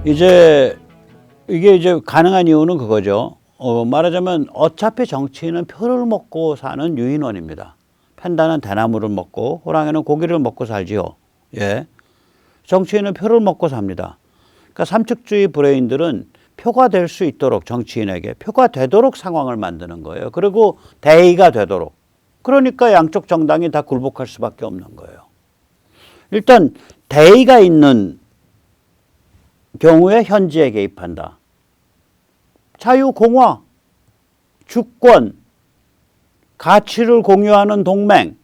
이제 이게 이제 가능한 이유는 그거죠. 말하자면 어차피 정치인은 표를 먹고 사는 유인원입니다. 팬다는 대나무를 먹고 호랑이는 고기를 먹고 살지요. 예. 정치인은 표를 먹고 삽니다. 그러니까 삼축주의 브레인들은 표가 될 수 있도록 정치인에게 표가 되도록 상황을 만드는 거예요. 그리고 대의가 되도록. 그러니까 양쪽 정당이 다 굴복할 수밖에 없는 거예요. 일단 대의가 있는 경우에 현지에 개입한다. 자유, 공화, 주권, 가치를 공유하는 동맹,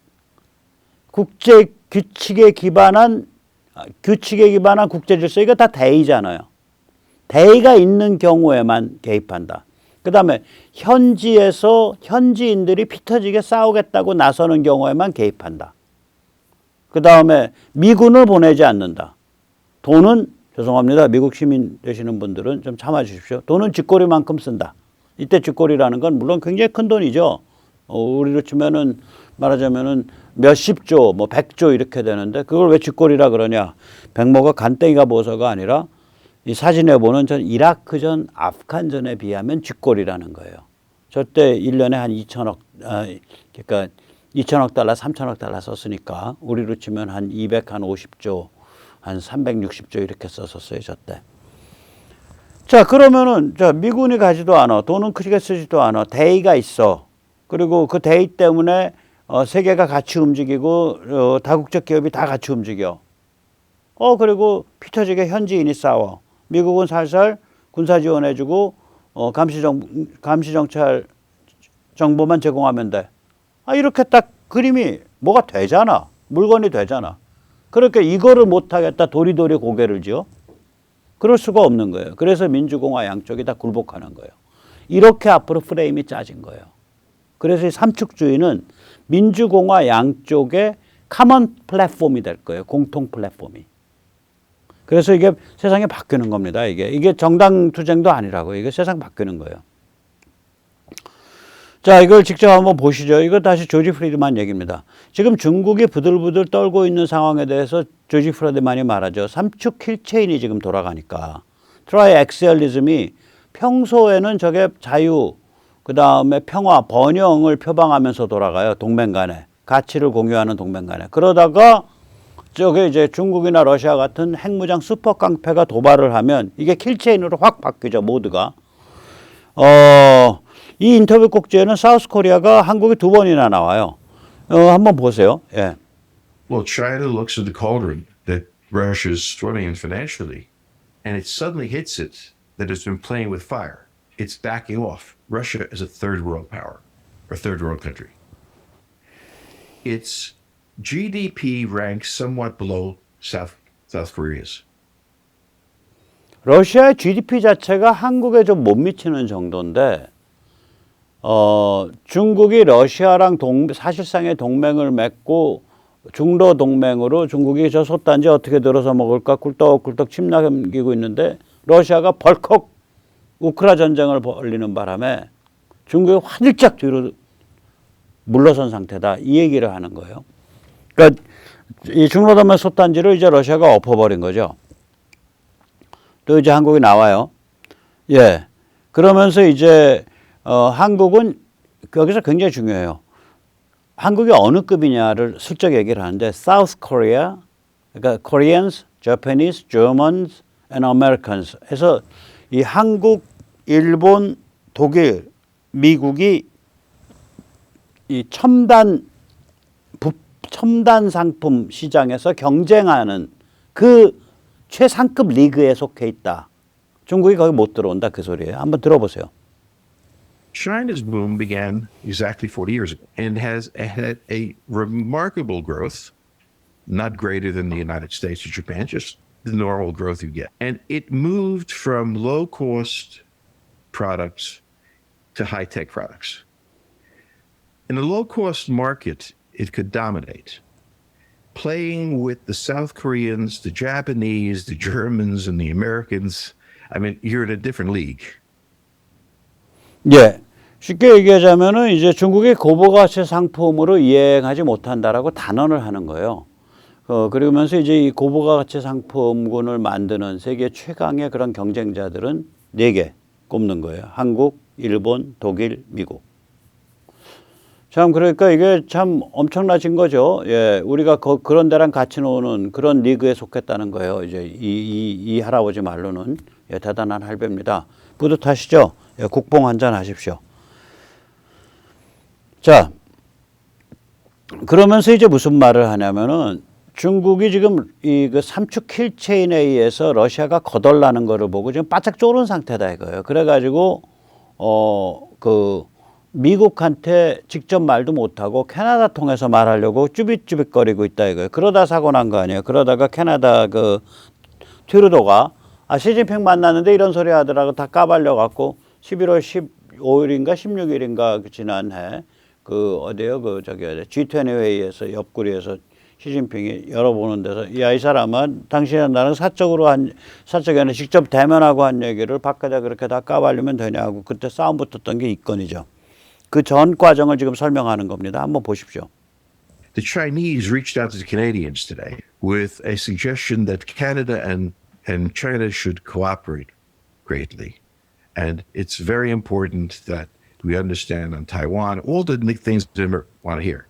국제 규칙에 기반한 국제 질서, 이거 다 대의잖아요. 대의가 있는 경우에만 개입한다. 그 다음에 현지에서 현지인들이 피 터지게 싸우겠다고 나서는 경우에만 개입한다. 그 다음에 미군을 보내지 않는다. 돈은 죄송합니다. 미국 시민 되시는 분들은 좀 참아주십시오. 돈은 쥐꼬리만큼 쓴다. 이때 쥐꼬리라는 건 물론 굉장히 큰 돈이죠. 우리로 치면은 말하자면은 몇십조, 뭐 100조 이렇게 되는데 그걸 왜 쥐꼬리라 그러냐. 백모가 간땡이가 보서가 아니라 이 사진에 보는 전 이라크전, 아프간전에 비하면 쥐꼬리라는 거예요. 저때 1년에 한 2천억, 그러니까 2천억 달러, 3천억 달러 썼으니까 우리로 치면 한 250조, 한 360조 이렇게 썼었어요, 저때. 자, 그러면은, 미군이 가지도 않아. 돈은 크게 쓰지도 않아. 대의가 있어. 그리고 그 대의 때문에 세계가 같이 움직이고, 다국적 기업이 다 같이 움직여. 그리고 피 터지게 현지인이 싸워. 미국은 살살 군사 지원해주고, 감시정찰 정보만 제공하면 돼. 이렇게 딱 그림이 뭐가 되잖아. 물건이 되잖아. 그러니까 이거를 못하겠다 도리도리 고개를 지어? 그럴 수가 없는 거예요. 그래서 민주공화 양쪽이 다 굴복하는 거예요. 이렇게 앞으로 프레임이 짜진 거예요. 그래서 이 삼축주의는 민주공화 양쪽의 커먼 플랫폼이 될 거예요. 공통 플랫폼이. 그래서 이게 세상이 바뀌는 겁니다. 이게 정당 투쟁도 아니라고. 이게 세상 바뀌는 거예요. 자, 이걸 직접 한번 보시죠. 이거 다시 조지 프리드만 얘기입니다. 지금 중국이 부들부들 떨고 있는 상황에 대해서 조지 프리드만이 말하죠. 삼축 킬체인이 지금 돌아가니까. 트라이액시얼리즘이 평소에는 저게 자유, 그 다음에 평화, 번영을 표방하면서 돌아가요. 동맹 간에. 가치를 공유하는 동맹 간에. 그러다가 저게 이제 중국이나 러시아 같은 핵무장 슈퍼 깡패가 도발을 하면 이게 킬체인으로 확 바뀌죠. 모두가. 이 인터뷰 꼭지에는 사우스 코리아가 한국이 2번이나 나와요. 한번 보세요. 예. Well, China looks at the cauldron that Russia is swimming in financially, and it suddenly hits it that it's been playing with fire. It's backing off. Russia is a third world power, or third world country. Its GDP ranks somewhat below South Korea's. 러시아의 GDP 자체가 한국에 좀 못 미치는 정도인데, 중국이 러시아랑 사실상의 동맹을 맺고 중로 동맹으로 중국이 저 솥단지 어떻게 들어서 먹을까 꿀떡꿀떡 침 남기고 있는데 러시아가 벌컥 우크라 전쟁을 벌리는 바람에 중국이 화들짝 뒤로 물러선 상태다. 이 얘기를 하는 거예요. 그러니까 이 중로 동맹 솥단지를 이제 러시아가 엎어버린 거죠. 또 이제 한국이 나와요. 예. 그러면서 이제 한국은 여기서 굉장히 중요해요. 한국이 어느 급이냐를 슬쩍 얘기를 하는데 South Korea, 그러니까 Koreans, Japanese, Germans, and Americans 해서 이 한국, 일본, 독일, 미국이 이 첨단 상품 시장에서 경쟁하는 그 최상급 리그에 속해 있다. 중국이 거기 못 들어온다 그 소리예요. 한번 들어보세요. China's boom began exactly 40 years ago and has had a remarkable growth, not greater than the United States or Japan, just the normal growth you get. And it moved from low-cost products to high-tech products. In a low-cost market, it could dominate, playing with the South Koreans, the Japanese, the Germans, and the Americans. I mean, you're in a different league. 예. 쉽게 얘기하자면은 이제 중국이 고부가치 상품으로 이행하지 못한다라고 단언을 하는 거예요. 그러면서 이제 이 고부가 가치 상품군을 만드는 세계 최강의 그런 경쟁자들은 4개 꼽는 거예요. 한국, 일본, 독일, 미국. 참 그러니까 이게 참 엄청나진 거죠. 예, 우리가 그런 데랑 같이 노는 그런 리그에 속했다는 거예요. 이제 이 할아버지 말로는 예, 대단한 할배입니다. 뿌듯하시죠? 예, 국뽕 한잔 하십시오. 자, 그러면서 이제 무슨 말을 하냐면은 중국이 지금 이 그 삼축 킬체인에 의해서 러시아가 거덜나는 거를 보고 지금 바짝 졸은 상태다 이거예요. 그래가지고 그 미국한테 직접 말도 못하고 캐나다 통해서 말하려고 쭈빗쭈빗거리고 있다 이거예요. 그러다 사고 난 거 아니에요. 그러다가 캐나다 그 트루도가 시진핑 만났는데 이런 소리 하더라고 다 까발려 갖고 11월 15일인가 16일인가 지난해 그 어디요 그 저기 G20 회의에서 옆구리에서 시진핑이 열어보는 데서 야 이 사람아 당신은 나랑 사적이 아니라 직접 대면하고 한 얘기를 밖에다 그렇게 다 까발리면 되냐고 그때 싸움 붙었던 게 이 건이죠. 그 전 과정을 지금 설명하는 겁니다. 한번 보십시오. The Chinese reached out to the Canadians today with a suggestion that Canada and China should cooperate greatly. And it's very important that we understand on Taiwan all the things they want to hear.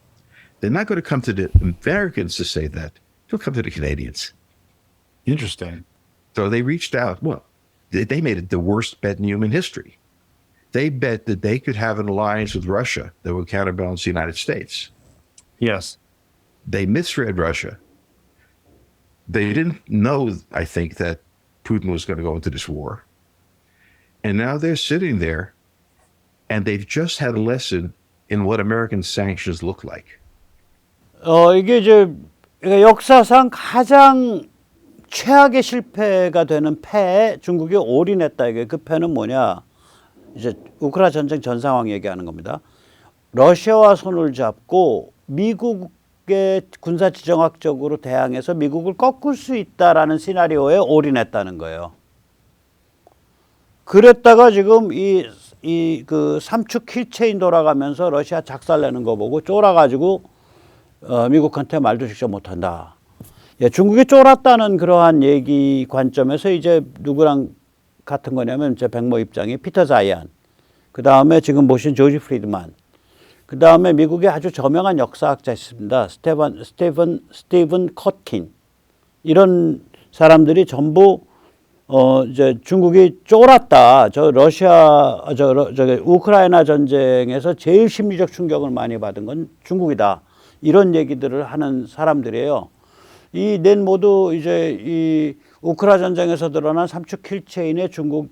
They're not going to come to the Americans to say that. They'll come to the Canadians. Interesting. So they reached out. Well, they made it the worst bet in human history. They bet that they could have an alliance with Russia that would counterbalance the United States. Yes. They misread Russia. They didn't know, I think, that Putin was going to go into this war. And now they're sitting there and they've just had a lesson in what American sanctions look like. 이게 이제 역사상 가장 최악의 실패가 되는 패에 중국이 올인했다. 이게 그 패는 뭐냐? 이제 우크라이나 전쟁 전 상황 얘기하는 겁니다. 러시아와 손을 잡고 미국의 군사 지정학적으로 대항해서 미국을 꺾을 수 있다라는 시나리오에 올인했다는 거예요. 그랬다가 지금 그 삼축 킬체인 돌아가면서 러시아 작살내는 거 보고 쫄아가지고 미국한테 말도 직접 못한다. 예, 중국이 쫄았다는 그러한 얘기 관점에서 이제 누구랑 같은 거냐면 제 백모 입장이 피터 자이안, 그 다음에 지금 보신 조지 프리드만, 그 다음에 미국의 아주 저명한 역사학자 있습니다. 스티븐 커킨. 이런 사람들이 전부 이제 중국이 쫄았다. 우크라이나 전쟁에서 제일 심리적 충격을 많이 받은 건 중국이다. 이런 얘기들을 하는 사람들이에요. 이 넷 모두 이제 이 우크라이나 전쟁에서 드러난 삼축 킬체인의 중국을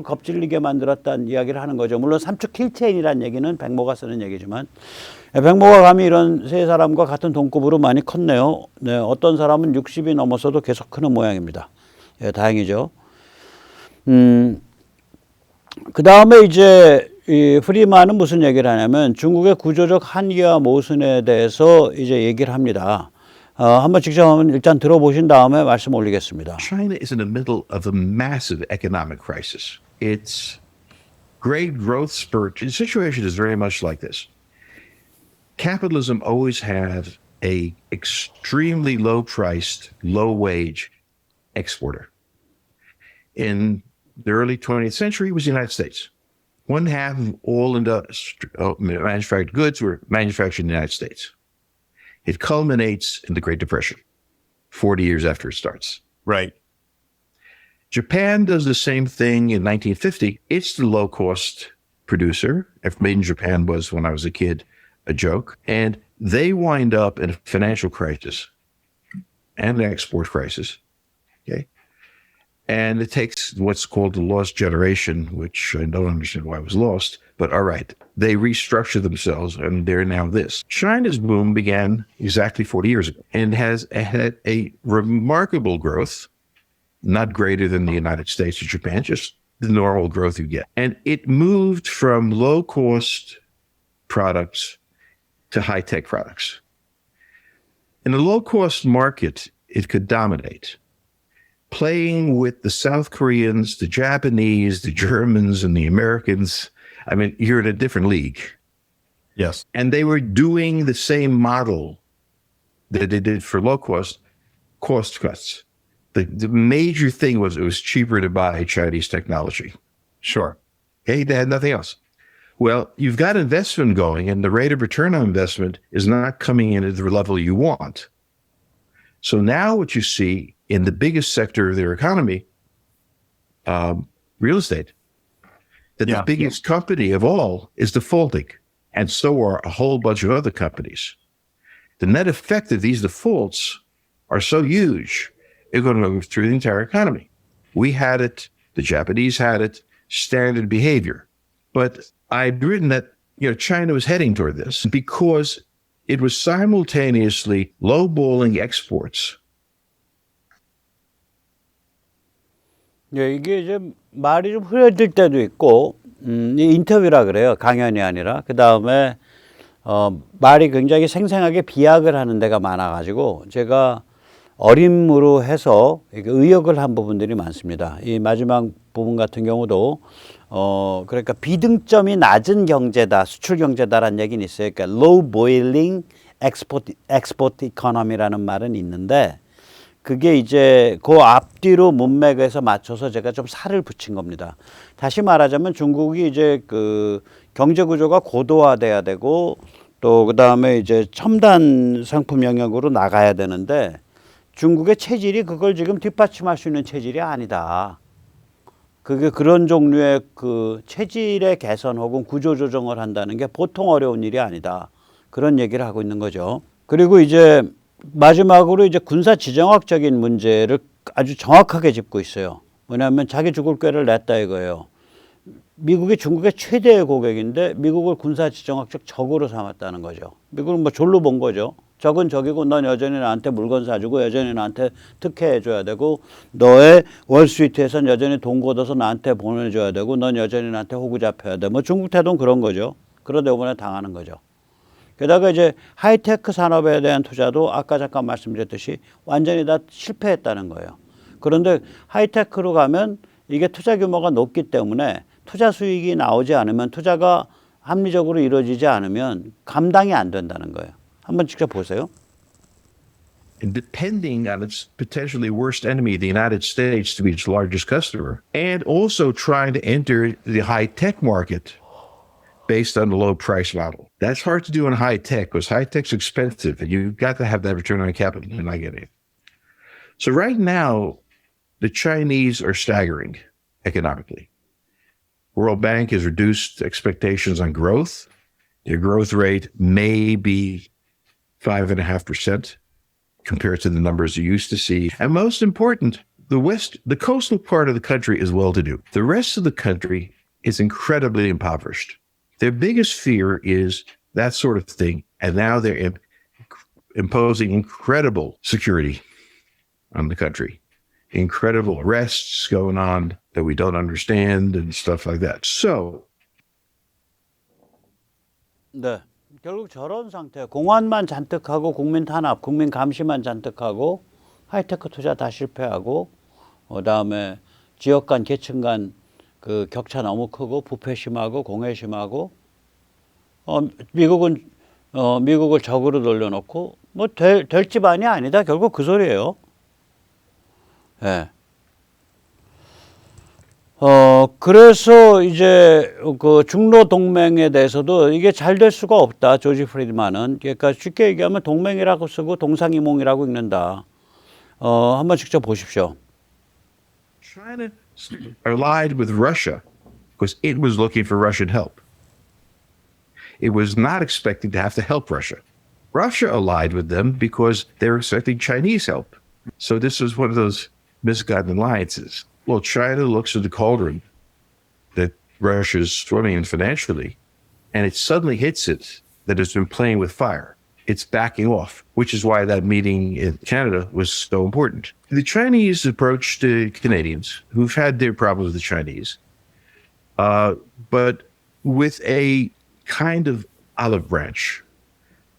겁질리게 만들었다는 이야기를 하는 거죠. 물론 삼축 킬체인이라는 얘기는 백모가 쓰는 얘기지만 백모가 감히 이런 세 사람과 같은 동급으로 많이 컸네요. 네, 어떤 사람은 60이 넘어서도 계속 크는 모양입니다. 예, 다행이죠. 그 다음에 이제 이 프리만은 무슨 얘기를 하냐면 중국의 구조적 한계와 모순에 대해서 이제 얘기를 합니다. 한번 직접 한번 일단 들어보신 다음에 말씀 올리겠습니다. China is in the middle of a massive economic crisis. Its great growth spurt, the situation is very much like this. Capitalism always had a extremely low-priced, low-wage exporter. In the early 20th century, it was the United States. One half of all manufactured goods were manufactured in the United States. It culminates in the Great Depression, 40 years after it starts. Right. Japan does the same thing in 1950. It's the low-cost producer. Made in Japan was, when I was a kid, a joke. And they wind up in a financial crisis and an export crisis. Okay. And it takes what's called the lost generation, which I don't understand why it was lost, but all right. They restructure themselves and they're now this. China's boom began exactly 40 years ago and has had a remarkable growth, not greater than the United States or Japan, just the normal growth you get. And it moved from low-cost products to high-tech products. In a low-cost market, it could dominate. Playing with the South Koreans, the Japanese, the Germans, and the Americans, I mean, you're in a different league. Yes. And they were doing the same model that they did for low cost cuts. The major thing was it was cheaper to buy Chinese technology. Sure. Okay, they had nothing else. Well, you've got investment going, and the rate of return on investment is not coming in at the level you want. So now what you see in the biggest sector of their economy, real estate, that the biggest company of all is defaulting, and so are a whole bunch of other companies. The net effect of these defaults are so huge, they're going to go through the entire economy. We had it, the Japanese had it, standard behavior. But I'd written that China was heading toward this because it was simultaneously lowballing exports. 예, 이게 좀 말이 좀 흐려질 때도 있고, 이 인터뷰라 그래요. 강연이 아니라. 그 다음에, 말이 굉장히 생생하게 비약을 하는 데가 많아가지고, 제가 어림으로 해서 의역을 한 부분들이 많습니다. 이 마지막 부분 같은 경우도, 그러니까 비등점이 낮은 경제다, 수출 경제다라는 얘기는 있어요. 그러니까 low boiling export economy라는 말은 있는데, 그게 이제 그 앞뒤로 문맥에서 맞춰서 제가 좀 살을 붙인 겁니다. 다시 말하자면 중국이 이제 그 경제 구조가 고도화돼야 되고 또 그다음에 이제 첨단 상품 영역으로 나가야 되는데 중국의 체질이 그걸 지금 뒷받침할 수 있는 체질이 아니다. 그게 그런 종류의 그 체질의 개선 혹은 구조 조정을 한다는 게 보통 어려운 일이 아니다. 그런 얘기를 하고 있는 거죠. 그리고 이제 마지막으로 이제 군사 지정학적인 문제를 아주 정확하게 짚고 있어요. 뭐냐면 자기 죽을 꾀를 냈다 이거예요. 미국이 중국의 최대의 고객인데 미국을 군사 지정학적 적으로 삼았다는 거죠. 미국은 뭐 졸로 본 거죠. 적은 적이고 넌 여전히 나한테 물건 사주고 여전히 나한테 특혜해줘야 되고 너의 월스트리트에선 여전히 돈 걷어서 나한테 보내줘야 되고 넌 여전히 나한테 호구 잡혀야 돼. 뭐 중국 태도는 그런 거죠. 그러다 이번에 당하는 거죠. 게다가 이제 하이테크 산업에 대한 투자도 아까 잠깐 말씀드렸듯이 완전히 다 실패했다는 거예요. 그런데 하이테크로 가면 이게 투자 규모가 높기 때문에 투자 수익이 나오지 않으면 투자가 합리적으로 이루어지지 않으면 감당이 안 된다는 거예요. 한번 직접 보세요. And depending on its potentially worst enemy, the United States, to be its largest customer, and also trying to enter the high-tech market based on the low price model. That's hard to do in high tech because high tech's expensive and you've got to have that return on capital and I get it. So right now, the Chinese are staggering economically. World Bank has reduced expectations on growth. Their growth rate may be 5.5% compared to the numbers you used to see. And most important, the coastal part of the country is well-to-do. The rest of the country is incredibly impoverished. Their biggest fear is that sort of thing, and now they're imposing incredible security on the country. Incredible arrests going on that we don't understand and stuff like that. So, 네, 결국 저런 상태, 공안만 잔뜩 하고 국민 탄압, 국민 감시만 잔뜩 하고 하이테크 투자 다 실패하고 그다음에 지역 간 계층 간 그 격차 너무 크고 부패 심하고 공회 심하고 미국을 적으로 돌려놓고 뭐 될 집안이 아니다. 결국 그 소리예요. 예. 그래서 이제 그 중로 동맹에 대해서도 이게 잘 될 수가 없다. 조지 프리드만은. 그러니까 쉽게 얘기하면 동맹이라고 쓰고 동상이몽이라고 읽는다. 한번 직접 보십시오. China allied with Russia because it was looking for Russian help. It was not expecting to have to help Russia. Russia allied with them because they were expecting Chinese help. So this was one of those misguided alliances. Well, China looks at the cauldron that Russia's swimming in financially, and it suddenly hits it that it's been playing with fire. It's backing off, which is why that meeting in Canada was so important. The Chinese approached the Canadians, who've had their problems with the Chinese, but with a kind of olive branch.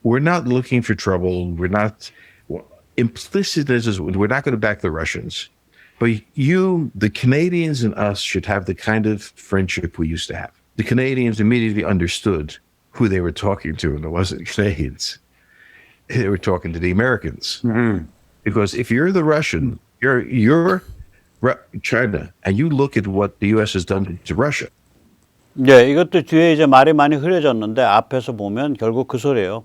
We're not looking for trouble. We're not implicit as we're not going to back the Russians. But you, the Canadians and us should have the kind of friendship we used to have. The Canadians immediately understood who they were talking to, and it wasn't Canadians. they were talking to the Americans. Because if you're the Russian, you're China, and you look at what the U.S. has done to Russia. 네, 이것도 뒤에 이제 말이 많이 흐려졌는데 앞에서 보면 결국 그 소리예요.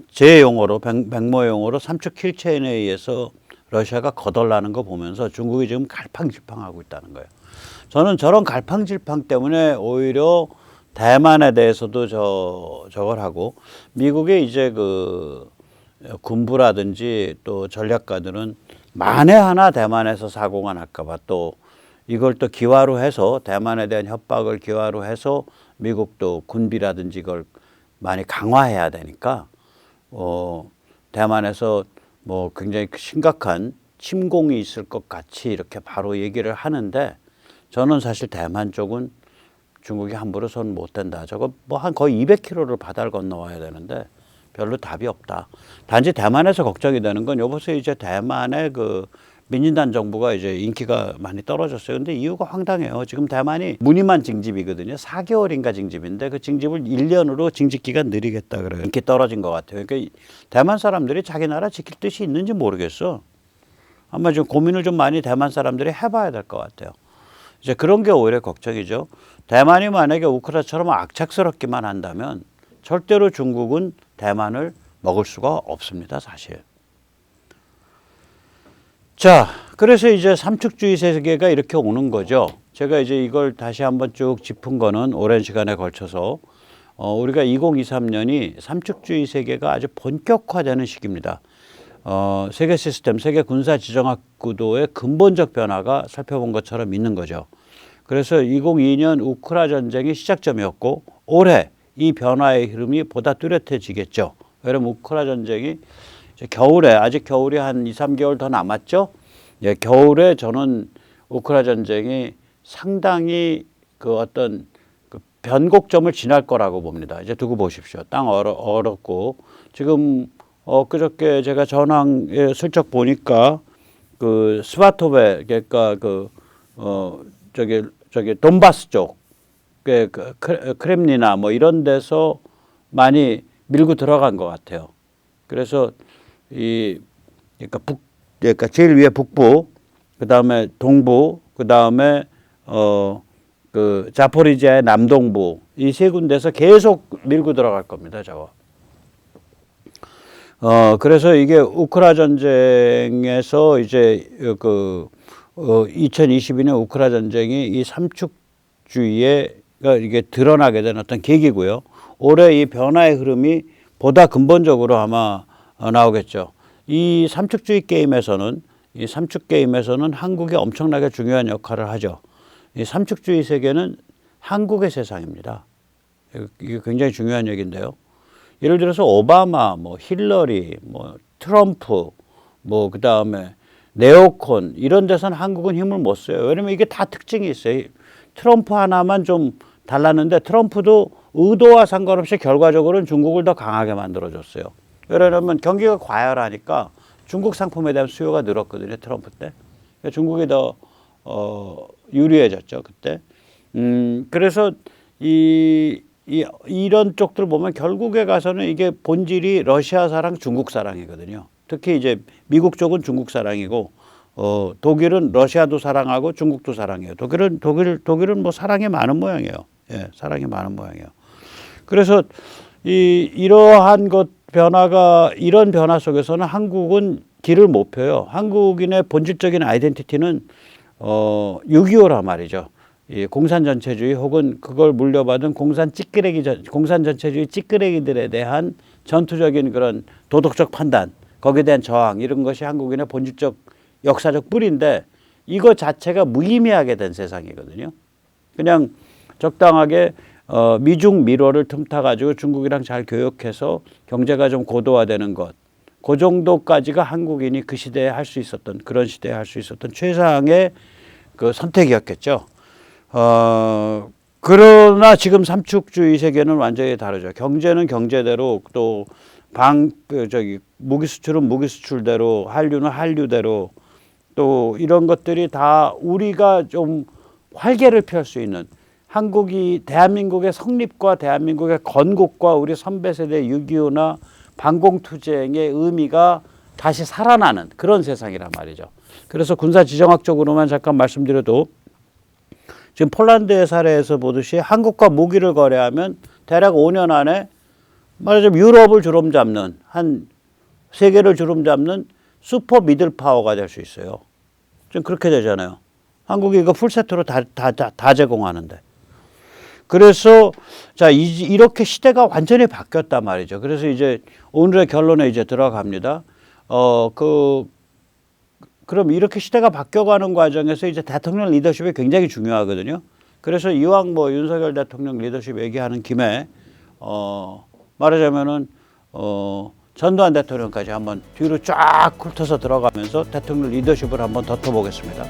제 용어로 백모 용어로 삼축 킬체인에 의해서 러시아가 거덜나는 거 보면서 중국이 지금 갈팡질팡하고 있다는 거예요. 저는 저런 갈팡질팡 때문에 오히려 대만에 대해서도 저걸 하고 미국의 이제 그 군부라든지 또 전략가들은 만에 하나 대만에서 사고가 날까봐 또 이걸 또 기화로 해서 대만에 대한 협박을 기화로 해서 미국도 군비라든지 이걸 많이 강화해야 되니까 대만에서 뭐 굉장히 심각한 침공이 있을 것 같이 이렇게 바로 얘기를 하는데 저는 사실 대만 쪽은 중국이 함부로 손 못 댄다. 저거 뭐 한 거의 200km를 바다를 건너와야 되는데 별로 답이 없다. 단지 대만에서 걱정이 되는 건 요번에 이제 대만의 그 민진당 정부가 이제 인기가 많이 떨어졌어요. 근데 이유가 황당해요. 지금 대만이 무늬만 징집이거든요. 4개월인가 징집인데 그 징집을 1년으로 징집 기간 느리겠다 그래요. 인기 떨어진 것 같아요. 그러니까 대만 사람들이 자기 나라 지킬 뜻이 있는지 모르겠어. 아마 좀 고민을 좀 많이 대만 사람들이 해봐야 될 것 같아요. 이제 그런 게 오히려 걱정이죠. 대만이 만약에 우크라이나처럼 악착스럽기만 한다면 절대로 중국은 대만을 먹을 수가 없습니다, 사실. 자, 그래서 이제 삼축주의 세계가 이렇게 오는 거죠. 제가 이제 이걸 다시 한번 쭉 짚은 거는 오랜 시간에 걸쳐서 우리가 2023년이 삼축주의 세계가 아주 본격화되는 시기입니다. 세계 시스템, 세계 군사 지정학 구도의 근본적 변화가 살펴본 것처럼 있는 거죠. 그래서 2022년 우크라 전쟁이 시작점이었고 올해 이 변화의 흐름이 보다 뚜렷해지겠죠. 왜냐면 우크라 전쟁이 이제 겨울에 아직 겨울이 한 2, 3개월 더 남았죠. 예, 겨울에 저는 우크라 전쟁이 상당히 그 어떤 그 변곡점을 지날 거라고 봅니다. 이제 두고 보십시오. 땅 얼었고 지금 그저께 제가 전황에 슬쩍 보니까 그 스바토베 그러니까 저기 돈바스 쪽 그 크렘리나 뭐 이런 데서 많이 밀고 들어간 것 같아요. 그래서 그러니까 제일 위에 북부, 그 다음에 동부, 그 다음에 그 자포리지아의 남동부 이 세 군데서 계속 밀고 들어갈 겁니다. 저거. 그래서 이게 우크라 전쟁에서 이제 2022년 우크라 전쟁이 이 삼축주의가 이게 드러나게 된 어떤 계기고요. 올해 이 변화의 흐름이 보다 근본적으로 아마 나오겠죠. 이 삼축주의 게임에서는 한국이 엄청나게 중요한 역할을 하죠. 이 삼축주의 세계는 한국의 세상입니다. 이게 굉장히 중요한 얘기인데요. 예를 들어서 오바마, 뭐 힐러리, 뭐 트럼프, 뭐 그다음에 네오콘 이런 데서는 한국은 힘을 못 써요. 왜냐면 이게 다 특징이 있어요. 트럼프 하나만 좀 달랐는데 트럼프도 의도와 상관없이 결과적으로는 중국을 더 강하게 만들어줬어요. 왜냐하면 경기가 과열하니까 중국 상품에 대한 수요가 늘었거든요. 트럼프 때. 중국이 더 유리해졌죠. 그때. 그래서 이런 쪽들 보면 결국에 가서는 이게 본질이 러시아 사랑, 중국 사랑이거든요. 특히 이제 미국 쪽은 중국 사랑이고, 독일은 러시아도 사랑하고 중국도 사랑해요. 독일은 뭐 사랑이 많은 모양이에요. 예, 사랑이 많은 모양이에요. 그래서 이러한 이런 변화 속에서는 한국은 길을 못 펴요. 한국인의 본질적인 아이덴티티는 6.25란 말이죠. 이 공산전체주의 혹은 그걸 물려받은 공산전체주의 찌끄레기들에 대한 전투적인 그런 도덕적 판단, 거기에 대한 저항 이런 것이 한국인의 본질적 역사적 뿌리인데 이거 자체가 무의미하게 된 세상이거든요. 그냥 적당하게 미중 미로를 틈타가지고 중국이랑 잘 교역해서 경제가 좀 고도화되는 것, 그 정도까지가 한국인이 그 시대에 할 수 있었던 그런 시대에 할 수 있었던 최상의 그 선택이었겠죠. 그러나 지금 삼축주의 세계는 완전히 다르죠. 경제는 경제대로 또 무기 수출은 무기 수출대로 한류는 한류대로 또 이런 것들이 다 우리가 좀 활개를 펼 수 있는 한국이 대한민국의 성립과 대한민국의 건국과 우리 선배 세대 6.25나 반공투쟁의 의미가 다시 살아나는 그런 세상이란 말이죠. 그래서 군사 지정학적으로만 잠깐 말씀드려도 지금 폴란드의 사례에서 보듯이 한국과 무기를 거래하면 대략 5년 안에 말하자면 유럽을 주름잡는 한 세계를 주름잡는 슈퍼 미들 파워가 될 수 있어요. 좀 그렇게 되잖아요. 한국이 이거 풀세트로 다 제공하는데. 그래서 자 이렇게 시대가 완전히 바뀌었단 말이죠. 그래서 이제 오늘의 결론에 이제 들어갑니다. 그럼 이렇게 시대가 바뀌어가는 과정에서 이제 대통령 리더십이 굉장히 중요하거든요. 그래서 이왕 뭐 윤석열 대통령 리더십 얘기하는 김에 말하자면은 전두환 대통령까지 한번 뒤로 쫙 훑어서 들어가면서 대통령 리더십을 한번 덮어보겠습니다.